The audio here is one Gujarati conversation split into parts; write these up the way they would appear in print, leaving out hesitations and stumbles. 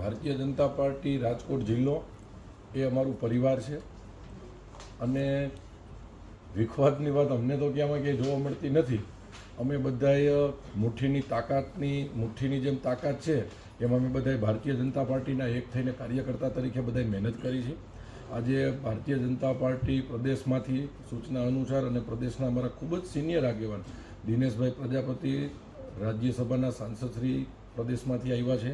ભારતીય જનતા પાર્ટી રાજકોટ જિલ્લો એ અમારું પરિવાર છે અને વિખવાદની વાત અમને તો ક્યાંમાં ક્યાંય જોવા મળતી નથી. અમે બધાએ મુઠ્ઠીની જેમ તાકાત છે એમાં અમે બધાએ ભારતીય જનતા પાર્ટીના એક થઈને કાર્યકર્તા તરીકે બધાએ મહેનત કરી છે. આજે ભારતીય જનતા પાર્ટી પ્રદેશમાંથી સૂચના અનુસાર અને પ્રદેશના અમારા ખૂબ જ સિનિયર આગેવાન દિનેશભાઈ પ્રજાપતિ રાજ્યસભાના સાંસદશ્રી પ્રદેશમાંથી આવ્યા છે,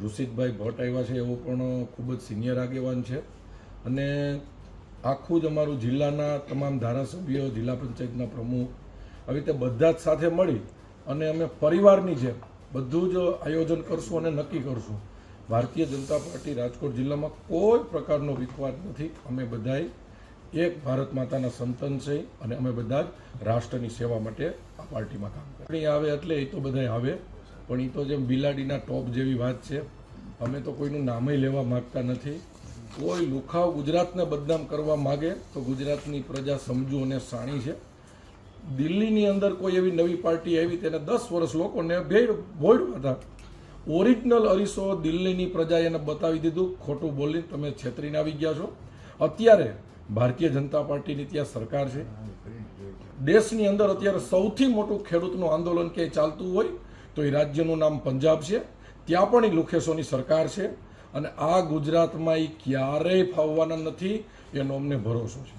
ઋષિતભાઈ ભટ્ટ આવ્યા છે, એવો પણ ખૂબ જ સિનિયર આગેવાન છે. અને આખું જ અમારું જિલ્લાના તમામ ધારાસભ્યો, જિલ્લા પંચાયતના પ્રમુખ, આવી રીતે બધા જ સાથે મળી અને અમે પરિવારની જેમ બધું જ આયોજન કરશું અને નક્કી કરશું. ભારતીય જનતા પાર્ટી રાજકોટ જિલ્લામાં કોઈ પ્રકારનો વિખવાદ નથી. અમે બધાએ એક ભારત માતાના સંતાન છે અને અમે બધા જ રાષ્ટ્રની સેવા માટે આ પાર્ટીમાં કામ કરીએ. આવે એટલે એ તો બધાય આવે, પણ એ તો જેમ બિલાડીના ટોપ જેવી વાત છે. અમે તો કોઈનું નામય લેવા માગતા નથી. કોઈ લુખાવ ગુજરાતને બદનામ કરવા માગે તો ગુજરાતની પ્રજા સમજુ અને સાણી છે. દિલ્હીની અંદર કોઈ એવી નવી પાર્ટી આવી તેને 10 વર્ષ લોકોને ભોળવા હતા. ઓરિજિનલ અરીસો દિલ્હીની પ્રજાએ એને બતાવી દીધું. ખોટું બોલીને તમે છેતરીને આવી ગયા છો. અત્યારે ભારતીય જનતા પાર્ટીની ત્યાં સરકાર છે. દેશની અંદર અત્યારે સૌથી મોટું ખેડૂતનું આંદોલન ક્યાંય ચાલતું હોય તો એ રાજ્યનું નામ પંજાબ છે. ત્યાં પણ એ લુખેસોની સરકાર છે અને આ ગુજરાતમાં એ ક્યારેય ફાવવાના નથી એનો અમને ભરોસો છે.